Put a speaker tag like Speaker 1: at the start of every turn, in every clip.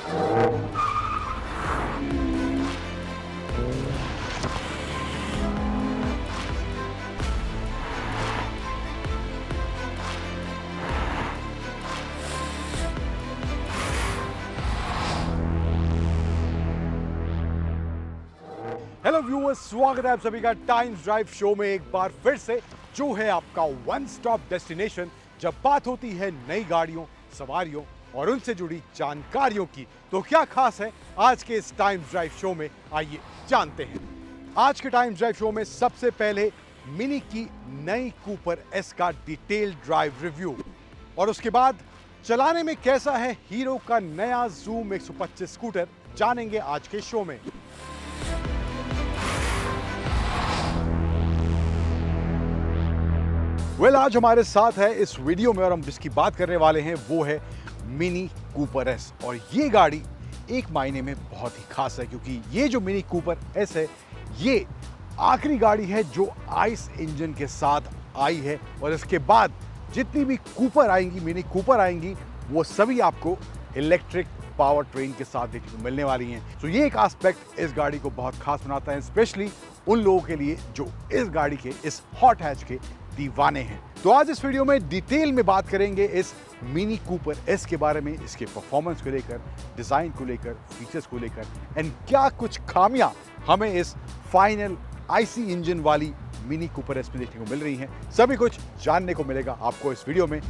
Speaker 1: Hello viewers, स्वागत है आप सभी का टाइम्स ड्राइव शो में एक बार फिर से, जो है आपका वन स्टॉप डेस्टिनेशन जब बात होती है नई गाड़ियों, सवारियों और उनसे जुड़ी जानकारियों की। तो क्या खास है आज के इस टाइम्स ड्राइव शो में, आइए जानते हैं। आज के टाइम्स ड्राइव शो में सबसे पहले मिनी की नई कूपर एस का डिटेल ड्राइव रिव्यू, और उसके बाद चलाने में कैसा है हीरो का नया जूम 125 स्कूटर, जानेंगे आज के शो में। आज हमारे साथ है इस वीडियो में और हम जिसकी बात करने वाले हैं वो है मिनी कूपर एस। और ये गाड़ी एक मायने में बहुत ही खास है, क्योंकि ये जो मिनी कूपर एस है ये आखिरी गाड़ी है जो आइस इंजन के साथ आई है, और इसके बाद जितनी भी कूपर आएंगी, मिनी कूपर आएंगी, वो सभी आपको इलेक्ट्रिक पावर ट्रेन के साथ देखने को मिलने वाली हैं। तो ये एक एस्पेक्ट इस गाड़ी को बहुत खास बनाता है, स्पेशली उन लोगों के लिए जो इस गाड़ी के, इस हॉट हैच के दीवाने हैं। तो आज इस वीडियो में डिटेल में बात करेंगे इस मिनी कूपर एस के बारे में, इसके परफॉर्मेंस को लेकर, डिजाइन को लेकर, फीचर्स को लेकर, एंड क्या कुछ खामियां हमें इस फाइनल आईसी इंजन वाली मिनी कूपर एस में देखने को मिल रही हैं। सभी कुछ जानने को मिलेगा आपको इस वीडियो में।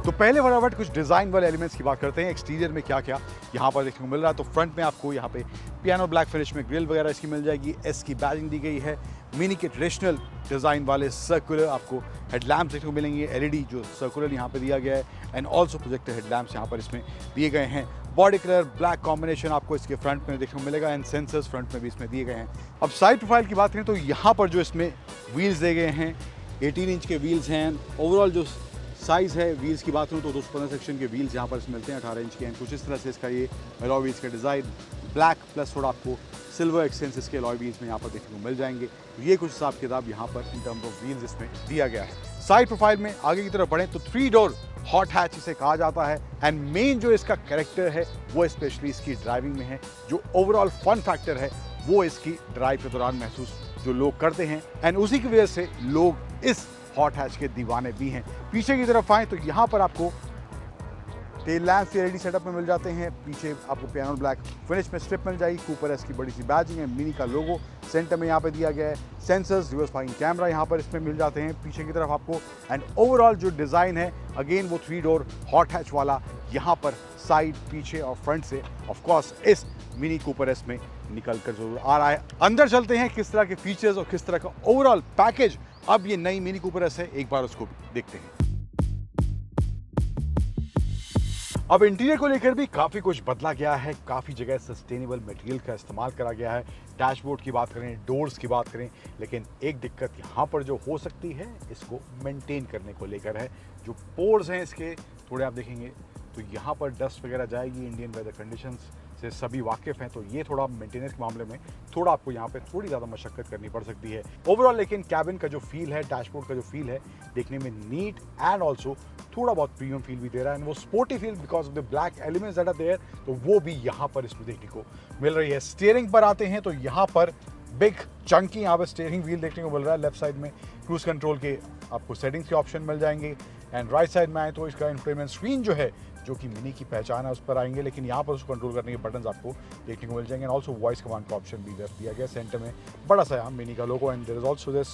Speaker 1: तो पहले फटाफट कुछ डिजाइन वाले एलिमेंट्स की बात करते हैं। एक्सटीरियर में क्या क्या यहाँ पर देखने को मिल रहा है। तो फ्रंट में आपको यहाँ पे पियानो ब्लैक फिनिश में ग्रिल वगैरह इसकी मिल जाएगी। एस की बैजिंग दी गई है। मिनी के ट्रेडिशनल डिजाइन वाले सर्कुलर आपको हेडलैम्प्स देखने को मिलेंगे। एलईडी जो सर्कुलर यहाँ पे दिया गया है, एंड ऑल्सो प्रोजेक्टर हेडलैम्प्स यहाँ पर इसमें दिए गए हैं। बॉडी कलर ब्लैक कॉम्बिनेशन आपको इसके फ्रंट में देखने को मिलेगा, एंड सेंसर्स फ्रंट में भी इसमें दिए गए हैं। अब साइड प्रोफाइल की बात करें तो यहाँ पर जो इसमें व्हील्स दिए गए हैं 18 इंच के व्हील्स हैं। ओवरऑल जो साइज़ है व्हील्स की बात करूँ तो 215 सेक्शन के व्हील्स यहाँ पर इसमें मिलते हैं 18 इंच के हैं। कुछ इस तरह से इसका ये अलॉय व्हील्स का डिज़ाइन ब्लैक प्लस थोड़ा आपको सिल्वर एक्सेंस इसके अलॉय व्हील्स में यहाँ पर देखने को मिल जाएंगे। तो ये कुछ हिसाब किताब यहाँ पर इन टर्म्स ऑफ व्हील्स इसमें दिया गया है। साइड प्रोफाइल में आगे की तरफ बढ़ें तो 3 डोर हॉट हैच इसे कहा जाता है, एंड मेन जो इसका कैरेक्टर है वो स्पेशली इसकी ड्राइविंग में है। जो ओवरऑल फन फैक्टर है वो इसकी ड्राइव के दौरान महसूस जो लोग करते हैं, एंड उसी की वजह से लोग इस हॉट हैच के दीवाने भी हैं। पीछे की तरफ आए तो यहाँ पर आपको टेल लैम्प्स एलईडी सेटअप में मिल जाते हैं। पीछे आपको पियानो ब्लैक फिनिश में स्ट्रिप मिल जाएगी। कूपर एस की बड़ी सी बैजिंग है। मिनी का लोगो सेंटर में यहाँ पे दिया गया है। सेंसर्स, रिवर्स पार्किंग कैमरा यहाँ पर इसमें मिल जाते हैं पीछे की तरफ आपको, एंड ओवरऑल जो डिज़ाइन है अगेन वो 3 डोर हॉट हैच वाला यहाँ पर साइड, पीछे और फ्रंट से ऑफकोर्स इस मिनी कूपर एस में निकल कर जरूर आ रहा है। अंदर चलते हैं किस तरह के फीचर्स और किस तरह का ओवरऑल पैकेज अब ये नई मिनी कूपर एस है, एक बार उसको देखते हैं। अब इंटीरियर को लेकर भी काफ़ी कुछ बदला गया है। काफ़ी जगह सस्टेनेबल मटेरियल का इस्तेमाल करा गया है। डैशबोर्ड की बात करें, डोर्स की बात करें, लेकिन एक दिक्कत यहाँ पर जो हो सकती है इसको मेंटेन करने को लेकर है। जो पोर्स हैं इसके थोड़े आप देखेंगे तो यहाँ पर डस्ट वगैरह जाएगी। इंडियन वेदर कंडीशंस से सभी वाकिफ़ हैं, तो ये थोड़ा मेंटेनेंस के मामले में थोड़ा आपको यहाँ पे थोड़ी ज़्यादा मशक्कत करनी पड़ सकती है। ओवरऑल लेकिन कैबिन का जो फील है, डैशबोर्ड का जो फील है, देखने में नीट एंड ऑल्सो थोड़ा बहुत प्रीमियम फील भी दे रहा है, एंड वो sporty feel because of the black elements that are there, तो वो भी यहाँ पर इसमें देखने को मिल रही है। स्टीयरिंग पर आते हैं तो यहाँ पर बिग चंकी यहाँ पर स्टीयरिंग व्हील देखने को मिल रहा है। लेफ्ट साइड में क्रूज कंट्रोल के आपको सेटिंग्स के ऑप्शन मिल जाएंगे, एंड राइट साइड में आए तो इसका इंफोटेनमेंट स्क्रीन जो है, जो कि मिनी की पहचान है, उस पर आएंगे, लेकिन यहाँ पर उसको कंट्रोल करने के बटन्स आपको देखने को मिल जाएंगे। एंड ऑल्सो वॉइस कमांड का ऑप्शन भी दिया गया। सेंटर में बड़ा सा यहाँ मिनी का logo, and there is also this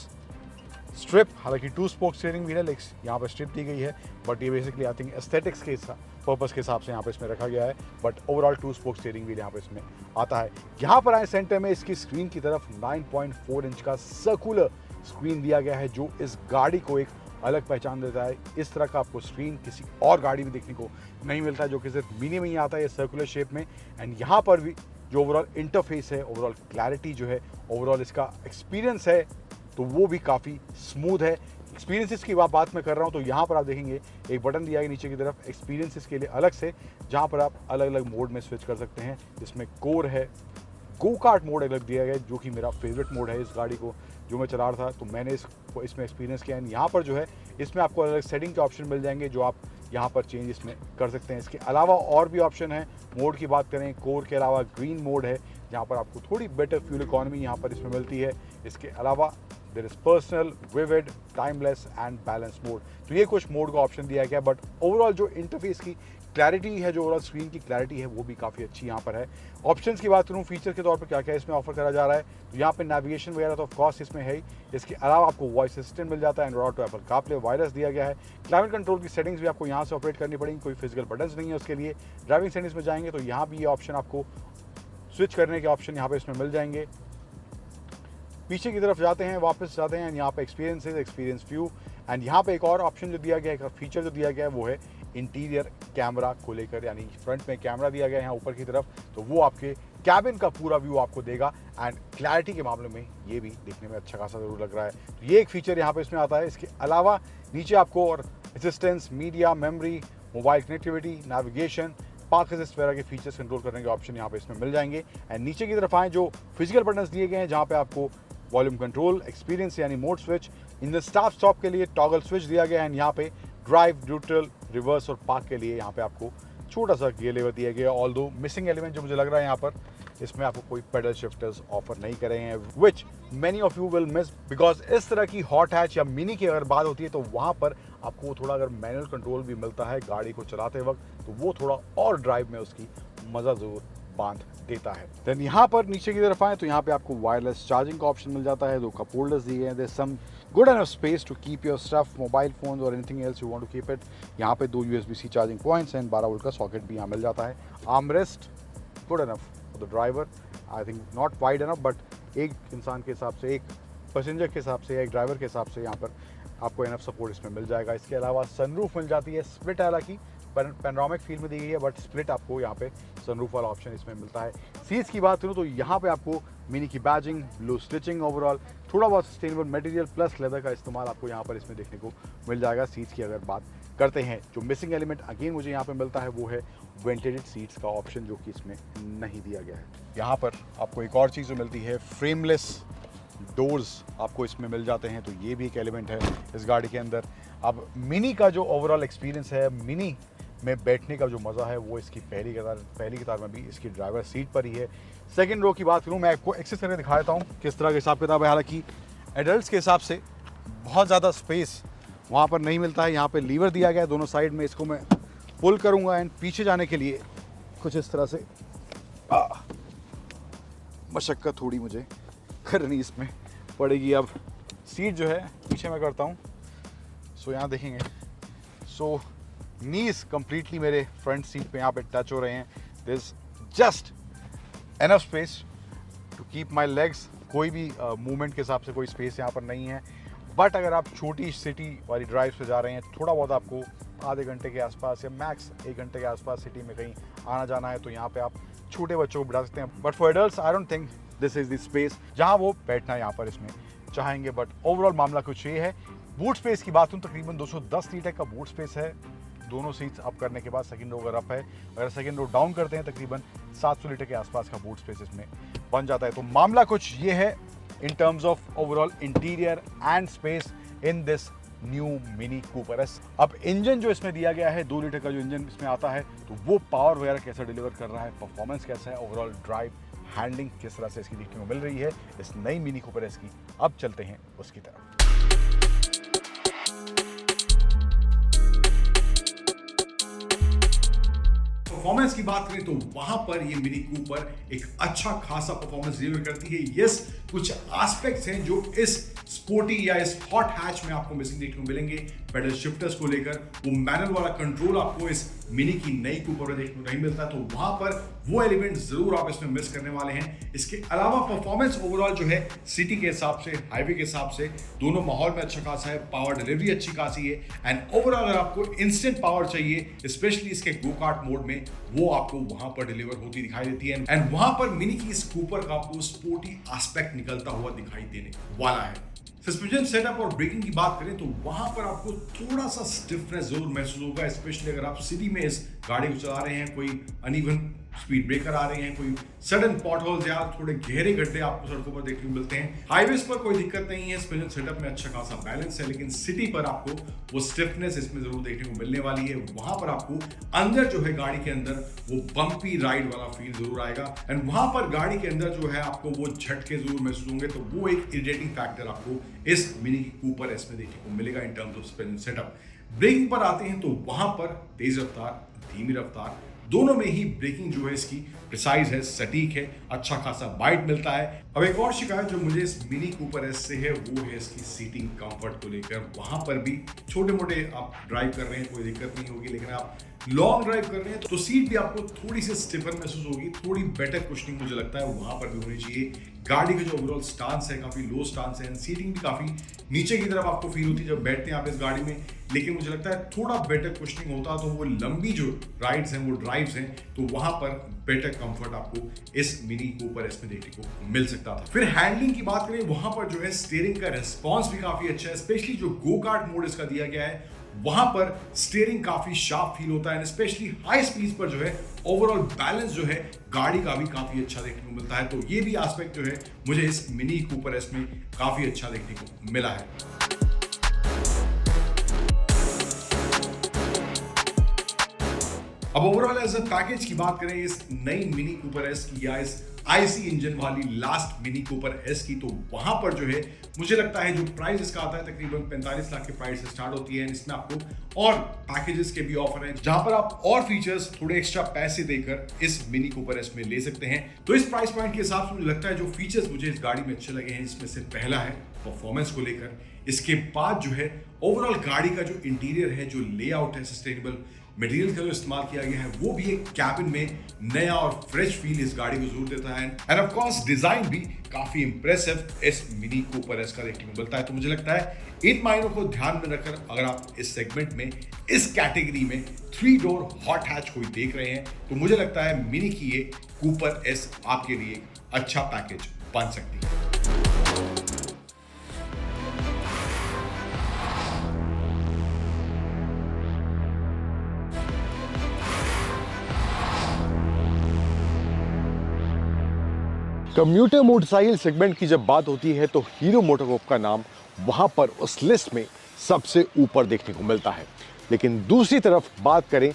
Speaker 1: strip. हालांकि 2 स्पोक स्टीयरिंग व्हील है, लेकिन यहाँ पर स्ट्रिप दी गई है, बट ये बेसिकली आई थिंक एस्थेटिक्स के पर्पस के हिसाब से यहाँ पर इसमें रखा गया है, but overall 2 spoke steering wheel यहाँ पर इसमें आता है। यहाँ पर आए सेंटर में इसकी स्क्रीन की तरफ 9.4 इंच का सर्कुलर स्क्रीन दिया गया है, जो इस गाड़ी को एक अलग पहचान देता है। इस तरह का आपको स्क्रीन किसी और गाड़ी में देखने को नहीं मिलता है, जो कि सिर्फ मिनी में ही आता है ये सर्कुलर शेप में। एंड यहाँ पर भी जो ओवरऑल इंटरफेस है, ओवरऑल क्लैरिटी जो है, ओवरऑल इसका एक्सपीरियंस है, तो वो भी काफ़ी स्मूथ है। एक्सपीरियंसेस की बात मैं कर रहा हूँ तो यहाँ पर आप देखेंगे एक बटन दिया है नीचे की तरफ एक्सपीरियंसेस के लिए अलग से, जहाँ पर आप अलग अलग मोड में स्विच कर सकते हैं, जिसमें कोर है, गो कार्ट मोड अलग दिया गया है, जो कि मेरा फेवरेट मोड है इस गाड़ी को जो मैं चला रहा था, तो मैंने इसमें एक्सपीरियंस किया है। यहाँ पर जो है इसमें आपको अलग सेटिंग के ऑप्शन मिल जाएंगे जो आप यहाँ पर चेंज इसमें कर सकते हैं। इसके अलावा और भी ऑप्शन है। मोड की बात करें, कोर के अलावा ग्रीन मोड है जहाँ पर आपको थोड़ी बेटर फ्यूल इकोनॉमी यहाँ पर इसमें मिलती है। इसके अलावा there is personal, vivid, timeless and balance mode. तो ये कुछ मोड का ऑप्शन दिया गया, बट ओवरऑल जो इंटरफेस की क्लैरिटी है, जो ओवरऑल स्क्रीन की क्लैरिटी है, वो भी काफ़ी अच्छी यहाँ पर है। ऑप्शंस की बात करूँ फीचर के तौर पर क्या क्या इसमें ऑफर करा जा रहा है, तो यहाँ पे नेविगेशन वगैरह तो ऑफकोर्स इसमें है ही। इसके अलावा आपको वॉइस असिस्टेंट मिल जाता है, Android to Apple CarPlay wireless दिया गया है। क्लाइमेट कंट्रोल की सेटिंग्स भी आपको यहाँ से ऑपरेट करनी पड़ेगी, कोई फिजिकल बटन्स नहीं है उसके लिए। ड्राइविंग सेटिंग्स में जाएंगे तो यहाँ भी ये ऑप्शन आपको स्विच करने के ऑप्शन यहाँ पे इसमें मिल जाएंगे। पीछे की तरफ जाते हैं, वापस जाते हैं, यहाँ पे एक्सपीरियंस व्यू, एंड यहाँ पे एक और ऑप्शन जो दिया गया है, फीचर जो दिया गया है, वो है इंटीरियर कैमरा को लेकर, यानी फ्रंट में कैमरा दिया गया है यहाँ ऊपर की तरफ, तो वो आपके कैबिन का पूरा व्यू आपको देगा। एंड क्लैरिटी के मामले में ये भी देखने में अच्छा खासा जरूर लग रहा है, तो ये एक फीचर यहाँ पे इसमें आता है। इसके अलावा नीचे आपको और assistance, media, memory, mobile connectivity, navigation, park assist वगैरह के फीचर्स कंट्रोल करने के ऑप्शन यहाँ पे इसमें मिल जाएंगे। एंड नीचे की तरफ आए जो फिजिकल बटन्स दिए गए हैं, जहाँ पे आपको वॉल्यूम कंट्रोल, एक्सपीरियंस यानी mode switch, in start stop के लिए टॉगल स्विच दिया गया है, यहाँ पे ड्राइव, न्यूट्रल, रिवर्स और पार्क के लिए यहाँ पे आपको छोटा सा गियर लेवर दिया गया। ऑल्दो मिसिंग एलिमेंट जो मुझे लग रहा है यहाँ पर, इसमें आपको कोई पेडल शिफ्टर्स ऑफर नहीं करे हैं, which many of you will miss, because इस तरह की हॉट हैच या मिनी की अगर बात होती है तो वहाँ पर आपको थोड़ा अगर मैनुअल कंट्रोल भी मिलता है गाड़ी को चलाते वक्त, तो वो थोड़ा और ड्राइव में उसकी मज़ा ज़रूर बांध देता है। देन यहाँ पर नीचे की तरफ आए तो यहाँ पे आपको वायरलेस चार्जिंग का ऑप्शन मिल जाता है, 2 कप होल्डर्स दिए हैं, there some good enough space to keep your stuff, mobile phone और anything else you want to keep it. यहाँ पे 2 USB-C charging points and 12 volt का सॉकेट भी यहाँ मिल जाता है। Armrest good enough for the driver, I think not wide enough, but एक इंसान के हिसाब से, एक पैसेंजर के हिसाब से या एक ड्राइवर के हिसाब से यहाँ पर आपको एनफ सपोर्ट इसमें मिल जाएगा। इसके अलावा सनरूफ मिल जाती है, स्प्लिट हालांकि पैनोरामिक फील में दी गई है, बट स्प्लिट आपको यहाँ पे सनरूफ वाला ऑप्शन इसमें मिलता है। सीट्स की बात करूँ तो यहाँ पे आपको मिनी की बैजिंग, ब्लू स्टिचिंग, ओवरऑल थोड़ा बहुत सस्टेनेबल मटेरियल प्लस लेदर का इस्तेमाल आपको यहाँ पर इसमें देखने को मिल जाएगा। सीट्स की अगर बात करते हैं, जो मिसिंग एलिमेंट अगेन मुझे यहाँ पे मिलता है वो है वेंटिलेटेड सीट्स का ऑप्शन, जो कि इसमें नहीं दिया गया है। यहाँ पर आपको एक और चीज़ जो मिलती है, फ्रेमलेस डोर्स आपको इसमें मिल जाते हैं, तो ये भी एक एलिमेंट है इस गाड़ी के अंदर। अब मिनी का जो ओवरऑल एक्सपीरियंस है, मिनी में बैठने का जो मज़ा है, वो इसकी पहली कतार में भी इसकी ड्राइवर सीट पर ही है। सेकंड रो की बात करूँ, मैं आपको एक्सेस करके दिखा देता हूँ किस तरह का हिसाब किताब है। हालांकि एडल्ट्स के हिसाब से बहुत ज़्यादा स्पेस वहाँ पर नहीं मिलता है। यहाँ पे लीवर दिया गया है दोनों साइड में, इसको मैं पुल करूँगा एंड पीछे जाने के लिए कुछ इस तरह से मशक्क़त थोड़ी मुझे करनी इसमें पड़ेगी। अब सीट जो है पीछे मैं करता हूँ, सो यहाँ देखेंगे, सो नीज कंप्लीटली मेरे फ्रंट सीट पे यहाँ पे टच हो रहे हैं। This is just enough space to keep my legs. कोई भी मूवमेंट के हिसाब से कोई स्पेस यहाँ पर नहीं है, बट अगर आप छोटी सिटी वाली ड्राइव पे जा रहे हैं, थोड़ा बहुत आपको आधे घंटे के आसपास या मैक्स 1 घंटे के आसपास सिटी में कहीं आना जाना है, तो यहाँ पे आप छोटे बच्चों को बिठा सकते हैं। But for adults I don't think this is the space जहाँ वो बैठना यहाँ पर इसमें चाहेंगे। बट ओवरऑल मामला कुछ ये है। बूट स्पेस की बात करूँ, तकरीबन 210 लीटर का बूट स्पेस है दोनों सीट्स अप करने के बाद। सेकंड रो अगर अप है, अगर सेकंड रो डाउन करते हैं, तकरीबन 700 लीटर के आसपास का बूट स्पेस इसमें बन जाता है। तो मामला कुछ ये है in terms of overall interior and space in this new mini Cooper S. अब इंजन जो इसमें दिया गया है, 2 लीटर का जो इंजन इसमें आता है, तो वो पावर वगैरह कैसा डिलीवर कर रहा है, परफॉर्मेंस कैसा है, ओवरऑल ड्राइव हैंडलिंग किस तरह से इसकी देखने को मिल रही है इस नई मिनी कूपर एस की, अब चलते हैं उसकी तरफ। परफॉर्मेंस की बात करें तो वहां पर ये मिनी कूपर एक अच्छा खासा परफॉर्मेंस डिलीवर करती है। यस, कुछ एस्पेक्ट्स हैं जो इस स्पोर्टी या इस हॉट हैच में आपको मिसिंग देखने को मिलेंगे। पेडल शिफ्टर्स को लेकर वो मैनुअल वाला कंट्रोल आपको इस मिनी की नई कूपर में देखने को नहीं मिलता, तो वहां पर वो एलिमेंट जरूर आप इसमें मिस करने वाले हैं। इसके अलावा परफॉर्मेंस ओवरऑल जो है सिटी के हिसाब से, हाईवे के हिसाब से, दोनों माहौल में अच्छा खासा है। पावर डिलीवरी अच्छी खासी है एंड ओवरऑल अगर आपको इंस्टेंट पावर चाहिए, स्पेशली इसके गो कार्ट मोड में, वो आपको वहां पर डिलीवर होती दिखाई देती है। एंड वहां पर मिनी की इस कूपर का आपको स्पोर्टी एस्पेक्ट निकलता हुआ दिखाई देने वाला है। सस्पेंशन सेटअप और ब्रेकिंग की बात करें तो वहां पर आपको थोड़ा सा स्टिफनेस जरूर महसूस होगा, स्पेशली अगर आप सिटी में इस गाड़ी को चला रहे हैं, कोई अनइवन स्पीड ब्रेकर आ रहे हैं, कोई सडन पॉट होल्स या थोड़े गहरे गड्ढे आपको सड़कों पर देखने को मिलते हैं। हाईवेज पर कोई दिक्कत नहीं है, सस्पेंशन सेटअप में अच्छा खासा बैलेंस है, लेकिन सिटी पर आपको वो स्टिफनेस इसमें जरूर देखने को मिलने वाली है। वहां पर आपको अंदर जो है गाड़ी के अंदर वो बम्पी राइड वाला फील जरूर आएगा, एंड वहां पर गाड़ी के अंदर जो है आपको वो झटके जरूर महसूस होंगे। तो वो एक इरिटेटिंग फैक्टर आपको इस मिनी कूपर एस में देखने को मिलेगा in terms of suspension setup. Braking पर आते हैं तो वहां पर तेज रफ्तार, धीमी रफ्तार दोनों में ही ब्रेकिंग जो है इसकी प्रिसाइज है, सटीक है, अच्छा खासा बाइट मिलता है। अब एक और शिकायत जो मुझे इस मिनी कूपर एस से है वो है इसकी सीटिंग कंफर्ट को लेकर। वहां पर भी छोटे मोटे आप ड्राइव कर रहे हैं कोई दिक्कत नहीं होगी, लेकिन आप लॉन्ग ड्राइव कर रहे हैं तो सीट भी आपको थोड़ी सी स्टिफन महसूस होगी, थोड़ी बेटर कुशनिंग मुझे लगता है वहां पर भी होनी चाहिए। गाड़ी का जो ओवरऑल स्टांस है काफी लो स्टांस है, सीटिंग भी काफी नीचे की तरफ आपको फील होती है जब बैठते हैं आप इस गाड़ी में, लेकिन मुझे लगता है थोड़ा बेटर कुशनिंग होता तो वो लंबी जो राइड्स हैं, वो ड्राइव्स हैं, तो वहां पर बेटर कंफर्ट आपको इस मिनी कूपर एस में देखने को मिल सकता था। फिर हैंडलिंग की बात करें, वहां पर जो है स्टीयरिंग का रिस्पॉन्स भी काफी अच्छा है, स्पेशली जो गो कार्ट मोड इसका दिया गया है वहां पर स्टीयरिंग काफी शार्प फील होता है, स्पेशली हाई स्पीड पर जो है ओवरऑल बैलेंस जो है गाड़ी का भी काफी अच्छा देखने को मिलता है। तो ये भी एस्पेक्ट जो है मुझे इस मिनी कूपर एस में काफी अच्छा देखने को मिला है। अब ओवरऑल एज अ पैकेज की बात करें इस नई मिनी कूपर एस की या इस आईसी इंजन वाली लास्ट मिनी कूपर एस की, तो वहां पर जो है मुझे लगता है जो प्राइस इसका आता है तकरीबन 45 लाख के प्राइस से स्टार्ट होती है। इसमें आपको और पैकेजेस के भी ऑफर हैं जहां पर आप और फीचर्स थोड़े एक्स्ट्रा पैसे देकर इस मिनी कूपर एस में ले सकते हैं। तो इस प्राइस पॉइंट के हिसाब से मुझे लगता है जो फीचर्स मुझे इस गाड़ी में अच्छे लगे हैं, इसमें से पहला है परफॉर्मेंस को लेकर, इसके बाद जो है ओवरऑल गाड़ी का जो इंटीरियर है, जो लेआउट है, सस्टेनेबल मटेरियल का जो इस्तेमाल किया गया है वो भी एक कैबिन में नया और फ्रेश फील इस गाड़ी को जरूर देता है, एंड ऑफ कोर्स डिजाइन भी काफी इंप्रेसिव इस मिनी कूपर एस का देखने को मिलता है। तो मुझे लगता है इन मायनों को ध्यान में रखकर अगर आप इस सेगमेंट में, इस कैटेगरी में 3 डोर हॉट हैच कोई देख रहे हैं तो मुझे लगता है मिनी की ये कूपर एस आपके लिए अच्छा पैकेज बन सकती है।
Speaker 2: कम्यूटर मोटरसाइकिल सेगमेंट की जब बात होती है तो हीरो मोटोकॉर्प का नाम वहां पर उस लिस्ट में सबसे ऊपर देखने को मिलता है। लेकिन दूसरी तरफ बात करें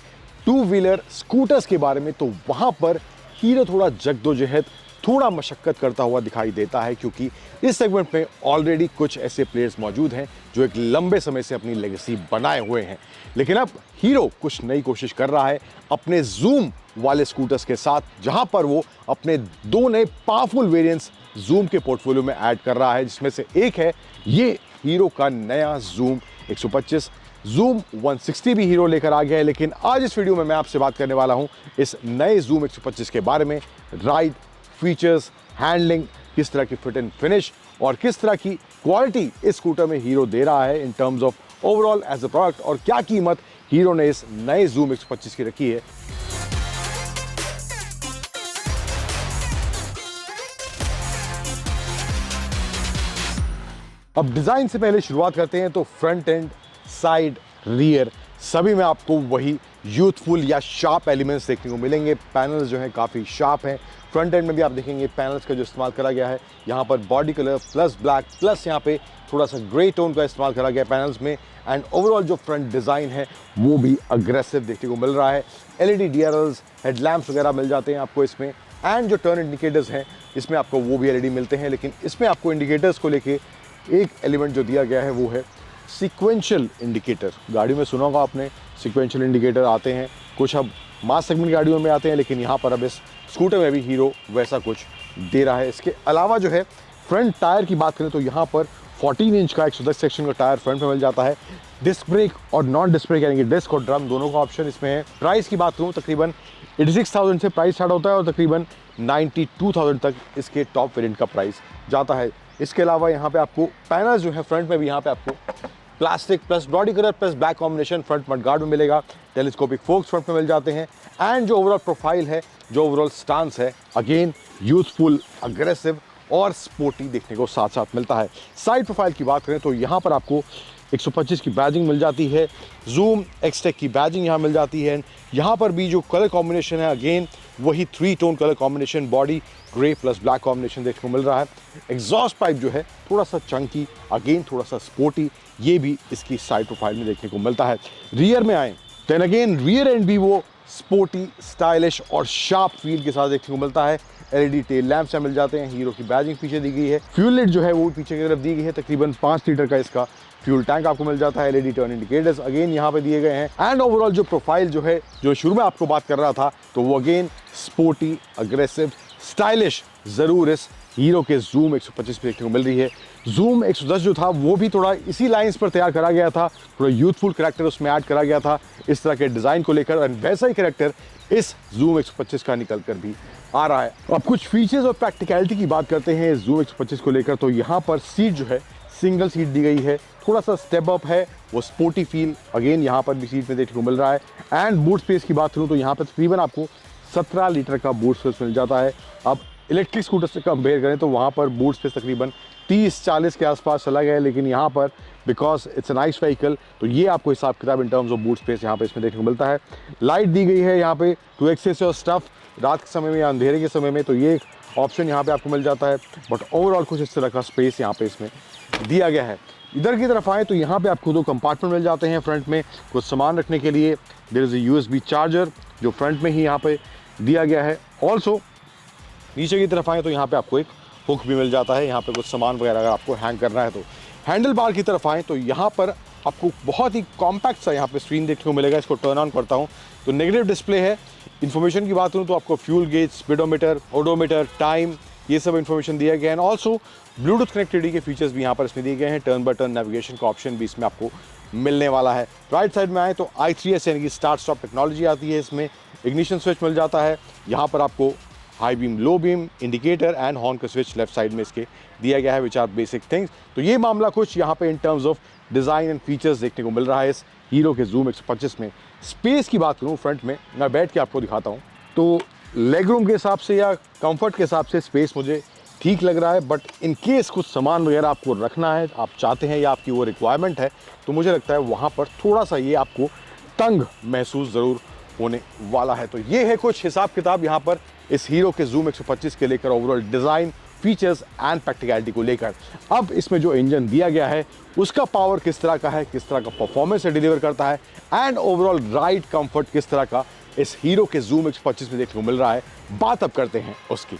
Speaker 2: टू व्हीलर स्कूटर्स के बारे में तो वहां पर हीरो थोड़ा जद्दोजहद, थोड़ा मशक्कत करता हुआ दिखाई देता है, क्योंकि इस सेगमेंट में ऑलरेडी कुछ ऐसे प्लेयर्स मौजूद हैं जो एक लंबे समय से अपनी लेगेसी बनाए हुए हैं। लेकिन अब हीरो कुछ नई कोशिश कर रहा है अपने जूम वाले स्कूटर्स के साथ, जहां पर वो अपने 2 नए पावरफुल वेरिएंट्स जूम के पोर्टफोलियो में ऐड कर रहा है, जिसमें से एक है ये हीरो का नया जूम 125। जूम 160 भी हीरो लेकर आ गया है, लेकिन आज इस वीडियो में मैं आपसे बात करने वाला हूं इस नए जूम 125 के बारे में। राइड, फीचर्स, हैंडलिंग, किस तरह की फिट एंड फिनिश और किस तरह की क्वालिटी इस स्कूटर में हीरो दे रहा है in terms of overall as a product, और क्या कीमत हीरो ने इस नए जूम 125 की रखी है। अब डिजाइन से पहले शुरुआत करते हैं तो फ्रंट एंड, साइड, रियर सभी में आपको वही यूथफुल या शार्प एलिमेंट्स देखने को मिलेंगे। पैनल्स जो हैं काफ़ी शार्प हैं। फ्रंट एंड में भी आप देखेंगे पैनल्स का जो इस्तेमाल करा गया है, यहाँ पर body colour plus black plus यहाँ पे थोड़ा सा ग्रे टोन का इस्तेमाल करा गया है पैनल्स में, एंड ओवरऑल जो फ्रंट डिज़ाइन है वो भी अग्रेसिव देखने को मिल रहा है। LED DRLs, हेडलैम्प्स वगैरह मिल जाते हैं आपको इसमें, एंड जो टर्न इंडिकेटर्स हैं इसमें आपको वो भी LED मिलते हैं। लेकिन इसमें आपको इंडिकेटर्स को लेके एक एलिमेंट जो दिया गया है वो है सीक्वेंशियल इंडिकेटर। गाड़ी में सुना होगा आपने, सीक्वेंशियल इंडिकेटर आते हैं कुछ अब मास सेगमेंट गाड़ियों में आते हैं, लेकिन यहाँ पर अब इस स्कूटर में भी हीरो वैसा कुछ दे रहा है। इसके अलावा जो है फ्रंट टायर की बात करें तो यहाँ पर 14 इंच का 110 सेक्शन का टायर फ्रंट में मिल जाता है। डिस्क ब्रेक और नॉन डिस्क ब्रेक यानी कि डिस्क और ड्रम दोनों का ऑप्शन इसमें है। प्राइस की बात करूँ तकरीबन 86,000 से प्राइस स्टार्ट होता है और तकरीबन 92,000 तक इसके टॉप वेरिएंट का प्राइस जाता है। इसके अलावा यहाँ पे आपको पैनल्स जो है फ्रंट में भी यहाँ पे आपको plastic plus body colour plus black combination front mudguard में मिलेगा। टेलीस्कोपिक फोक्स फ्रंट में मिल जाते हैं, एंड जो ओवरऑल प्रोफाइल है, जो ओवरऑल स्टांस है, अगेन यूथफुल, अग्रेसिव और स्पोर्टी देखने को साथ साथ मिलता है। साइड प्रोफाइल की बात करें तो यहाँ पर आपको 125 की बैजिंग मिल जाती है, जूम एक्सटेक की बैजिंग यहाँ मिल जाती है। यहाँ पर भी जो कलर कॉम्बिनेशन है अगेन वही 3 tone colour combination, body grey plus black combination देखने को मिल रहा है। एग्जॉस्ट पाइप जो है थोड़ा सा चंकी, अगेन थोड़ा सा स्पोर्टी, ये भी इसकी साइड प्रोफाइल में देखने को मिलता है। रियर में आए देन अगेन रियर एंड भी वो स्पोर्टी, स्टाइलिश और शार्प फील के साथ देखने को मिलता है। एलईडी टेल लैंप से मिल जाते हैं, हीरो की बैजिंग पीछे दी गई है। फ्यूल लिड जो है वो पीछे की तरफ दी गई है, तकरीबन 5 लीटर का इसका फ्यूल टैंक आपको मिल जाता है। एलईडी टर्न इंडिकेटर्स अगेन यहाँ पे दिए गए हैं। एंड ओवरऑल जो प्रोफाइल जो है, जो शुरू में आपको बात कर रहा था, तो वो अगेन स्पोर्टी, अग्रेसिव, स्टाइलिश जरूर इस हीरो के जूम 125 पे देखने को मिल रही है। जूम 110 जो था वो भी थोड़ा इसी लाइंस पर तैयार करा गया था, थोड़ा यूथफुल करैक्टर उसमें ऐड करा गया था इस तरह के डिजाइन को लेकर, और वैसा ही करैक्टर इस जूम 125 का निकल कर भी आ रहा है। अब कुछ फीचर्स और प्रैक्टिकलिटी की बात करते हैं जूम 125 को लेकर, तो यहाँ पर सीट जो है सिंगल सीट दी गई है, थोड़ा सा स्टेप अप है, वो स्पोर्टी फील अगेन यहाँ पर भी सीट में देखने को मिल रहा है। एंड बूट स्पेस की बात करूँ तो यहाँ पर तकरीबन आपको 17 लीटर का बूट स्पेस मिल जाता है। अब इलेक्ट्रिक स्कूटर से कंपेयर करें तो वहाँ पर बूट स्पेस तकरीबन 30-40 के आसपास चला गया है, लेकिन यहाँ पर because it's a nice vehicle तो ये आपको हिसाब किताब इन टर्म्स ऑफ बूट स्पेस यहाँ पे इसमें देखने को मिलता है। लाइट दी गई है यहाँ पे टू एक्सेस योर स्टफ, रात के समय में या अंधेरे के समय में, तो ये एक ऑप्शन यहाँ पे आपको मिल जाता है। बट ओवरऑल कुछ इस तरह का स्पेस यहाँ पे इसमें दिया गया है। इधर की तरफ आए तो यहाँ पे आपको 2 कंपार्टमेंट मिल जाते हैं फ्रंट में कुछ सामान रखने के लिए। There is a USB charger जो फ्रंट में ही यहाँ पे दिया गया है। ऑल्सो नीचे की तरफ आए तो यहाँ पे आपको एक हुक भी मिल जाता है, यहाँ पे कुछ सामान वगैरह अगर आपको हैंग करना है तो। हैंडल बार की तरफ आए तो यहाँ पर आपको बहुत ही कॉम्पैक्ट सा यहाँ पे स्क्रीन देखने को मिलेगा। इसको टर्न ऑन करता हूँ तो नेगेटिव डिस्प्ले है। इन्फॉर्मेशन की बात करूँ तो आपको fuel gauge, speedometer, odometer, time, ये सब इन्फॉर्मेशन दिया गया है। ऑल्सो ब्लूटूथ कनेक्टिविटी के फीचर्स भी यहाँ पर इसमें दिए गए हैं। टर्न बाय टर्न नेविगेशन का ऑप्शन भी इसमें आपको मिलने वाला है। राइट साइड में आए तो i3s यानी कि स्टार्ट स्टॉप टेक्नोलॉजी आती है इसमें। इग्निशन स्विच मिल जाता है, यहाँ पर आपको high beam, low beam, indicator and horn का स्विच लेफ्ट साइड में इसके दिया गया है, विच आर बेसिक थिंग्स। तो ये मामला कुछ यहाँ पे इन terms of design and features देखने को मिल रहा है इस हीरो के जूम 125 में। स्पेस की बात करूँ फ्रंट में, मैं बैठ के आपको दिखाता हूँ, तो लेग रूम के हिसाब से या कंफर्ट के हिसाब से स्पेस मुझे ठीक लग रहा है। बट इन केस कुछ सामान वगैरह आपको रखना है, आप चाहते हैं या आपकी वो रिक्वायरमेंट है, तो मुझे लगता है वहाँ पर थोड़ा सा ये आपको तंग महसूस ज़रूर होने वाला है। तो ये है कुछ हिसाब किताब यहाँ पर इस हीरो के जूम 125 के लेकर, overall design, features and practicality को लेकर। अब इसमें जो इंजन दिया गया है उसका पावर किस तरह का है, किस तरह का परफॉर्मेंस डिलीवर करता है, एंड ओवरऑल राइड कंफर्ट किस तरह का इस हीरो के जूम 125 में देखने को मिल रहा है, बात अब करते हैं उसकी।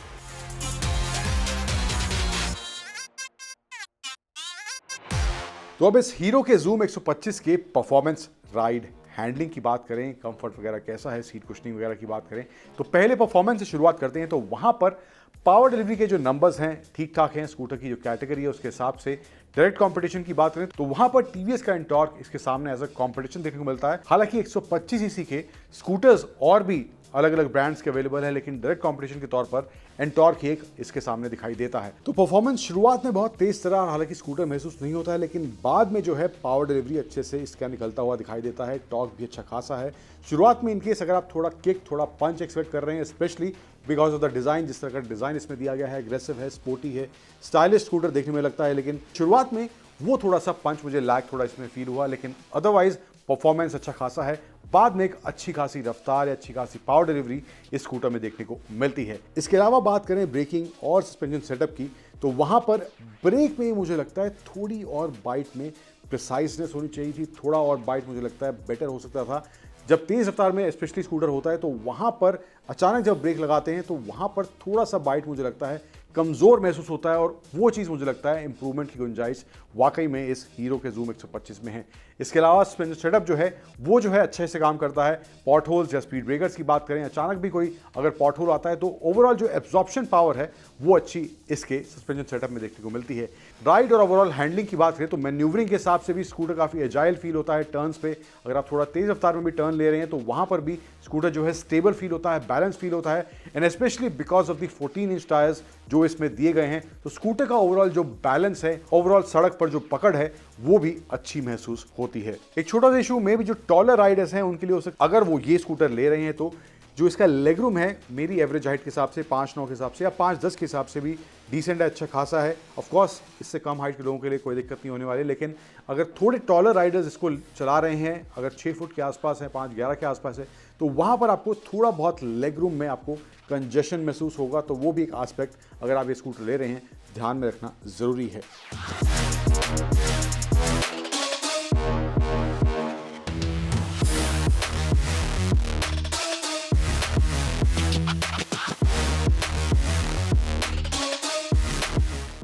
Speaker 2: तो अब इस हीरो के जूम 125 के परफॉर्मेंस, राइड, हैंडलिंग की बात करें, कंफर्ट वगैरह कैसा है, सीट कुशनिंग वगैरह की बात करें, तो पहले परफॉर्मेंस से शुरुआत करते हैं। तो वहाँ पर पावर डिलीवरी के जो नंबर्स हैं ठीक ठाक हैं, स्कूटर की जो कैटेगरी है उसके हिसाब से। डायरेक्ट कंपटीशन की बात करें तो वहाँ पर टीवीएस का एंटॉर्क इसके सामने एज अ कंपटीशन देखने को मिलता है। हालांकि 125 सीसी के स्कूटर्स और भी अलग अलग ब्रांड्स के अवेलेबल है, लेकिन डायरेक्ट कंपटीशन के तौर पर एंटॉर्क एक इसके सामने दिखाई देता है। तो परफॉर्मेंस शुरुआत में बहुत तेज तरह हालांकि स्कूटर महसूस नहीं होता है, लेकिन बाद में जो है पावर डिलीवरी अच्छे से इसका निकलता हुआ दिखाई देता है। टॉर्क भी अच्छा खासा है। शुरुआत में इनकेस अगर आप थोड़ा किक, थोड़ा पंच एक्सपेक्ट कर रहे हैं, specially because of the design, जिस तरह का डिज़ाइन इसमें दिया गया है, एग्रेसिव है, स्पोर्टी है, स्टाइलिश स्कूटर देखने में लगता है, लेकिन शुरुआत में वो थोड़ा सा पंच, मुझे लैग थोड़ा इसमें फील हुआ, लेकिन अदरवाइज परफॉर्मेंस अच्छा खासा है। बाद में एक अच्छी खासी रफ्तार या अच्छी खासी पावर डिलीवरी इस स्कूटर में देखने को मिलती है। इसके अलावा बात करें ब्रेकिंग और सस्पेंशन सेटअप की, तो वहाँ पर ब्रेक में मुझे लगता है थोड़ी और बाइट में प्रिसाइजनेस होनी चाहिए थी, थोड़ा और बाइट मुझे लगता है बेटर हो सकता था। जब तेज़ रफ्तार में स्पेशली स्कूटर होता है तो वहाँ पर अचानक जब ब्रेक लगाते हैं तो वहाँ पर थोड़ा सा बाइट मुझे लगता है कमज़ोर महसूस होता है, और वो चीज़ मुझे लगता है इंप्रूवमेंट की गुंजाइश वाकई में इस हीरो के जूम 125 में है। इसके अलावा सस्पेंशन सेटअप जो है वो जो है अच्छे से काम करता है। पॉट होल्स या स्पीड ब्रेकर्स की बात करें, अचानक भी कोई अगर पॉट होल आता है तो ओवरऑल जो एब्जॉर्प्शन पावर है वो अच्छी इसके सस्पेंशन सेटअप में देखने को मिलती है। राइड और ओवरऑल हैंडलिंग की बात करें तो मैन्यूवरिंग के हिसाब से भी स्कूटर काफ़ी एजाइल फील होता है। टर्न्स पे अगर आप थोड़ा तेज़ रफ्तार में भी टर्न ले रहे हैं तो वहाँ पर भी स्कूटर जो है स्टेबल फील होता है, बैलेंस फील होता है, and specially because of the 14 inch tyres जो इसमें दिए गए हैं, तो स्कूटर का ओवरऑल जो बैलेंस है, ओवरऑल सड़क पर जो पकड़ है, वो भी अच्छी महसूस होती है। एक छोटा सा इशू में भी जो टॉलर राइडर्स हैं उनके लिए हो सकता, अगर वो ये स्कूटर ले रहे हैं तो
Speaker 1: जो इसका लेग रूम है मेरी एवरेज हाइट के हिसाब से 5'9" के हिसाब से या 5'10" के हिसाब से भी डिसेंट है, अच्छा खासा है। ऑफ कोर्स इससे कम हाइट के लोगों के लिए कोई दिक्कत नहीं होने वाली, लेकिन अगर थोड़े टॉलर राइडर्स इसको चला रहे हैं, अगर 6 फुट के आसपास है, 5'11" के आसपास है, तो वहाँ पर आपको थोड़ा बहुत लेग रूम में आपको कंजेशन महसूस होगा। तो वो भी एक एस्पेक्ट अगर आप ये स्कूटर ले रहे हैं ध्यान में रखना ज़रूरी है।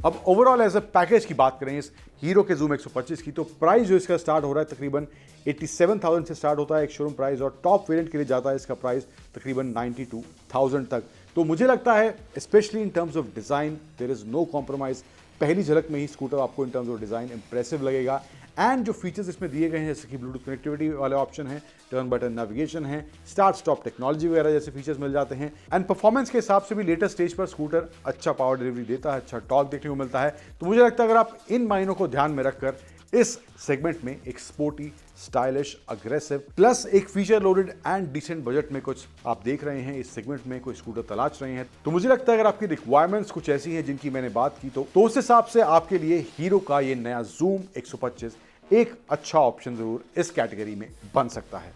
Speaker 1: अब ओवरऑल एज अ पैकेज की बात करें इस हीरो के जूम 125 की, तो प्राइस जो इसका स्टार्ट हो रहा है तकरीबन 87,000 से स्टार्ट होता है एक शोरूम प्राइस, और टॉप वेरिएंट के लिए जाता है इसका प्राइस तकरीबन 92,000 तक। तो मुझे लगता है specially in terms of design there is no compromise. पहली झलक में ही स्कूटर आपको in terms of design impressive लगेगा। एंड जो फीचर्स इसमें दिए गए हैं जैसे कि ब्लूटूथ कनेक्टिविटी वाले ऑप्शन हैं, टर्न बटन नेविगेशन है, स्टार्ट स्टॉप टेक्नोलॉजी वगैरह जैसे फीचर्स मिल जाते हैं। एंड परफॉर्मेंस के हिसाब से भी लेटेस्ट स्टेज पर स्कूटर अच्छा पावर डिलीवरी देता है, अच्छा टॉर्क देखने को मिलता है। तो मुझे लगता है अगर आप इन मायनों को ध्यान में रखकर इस सेगमेंट में एक स्पोर्टी, स्टाइलिश, अग्रेसिव प्लस एक feature loaded and decent budget में कुछ आप देख रहे हैं, इस सेगमेंट में कोई स्कूटर तलाश रहे हैं, तो मुझे लगता है अगर आपकी रिक्वायरमेंट्स कुछ ऐसी हैं जिनकी मैंने बात की, तो उस हिसाब से आपके लिए हीरो का ये नया जूम 125 एक अच्छा ऑप्शन जरूर इस कैटेगरी में बन सकता है।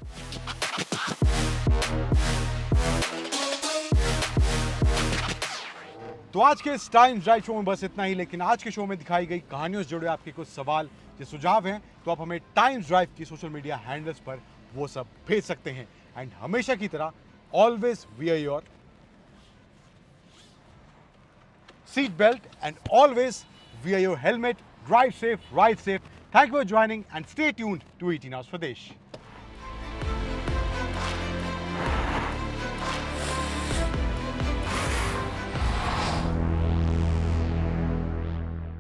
Speaker 1: तो आज के इस टाइम्स ड्राइव शो में बस इतना ही, लेकिन आज के शो में दिखाई गई कहानियों से जुड़े आपके कुछ सवाल या सुझाव हैं तो आप हमें टाइम्स ड्राइव की सोशल मीडिया हैंडल्स पर वो सब भेज सकते हैं। एंड हमेशा की तरह always wear your seat belt and always wear your helmet, drive safe, ride safe. Thank you for joining and stay tuned to 18 Hours Pradesh.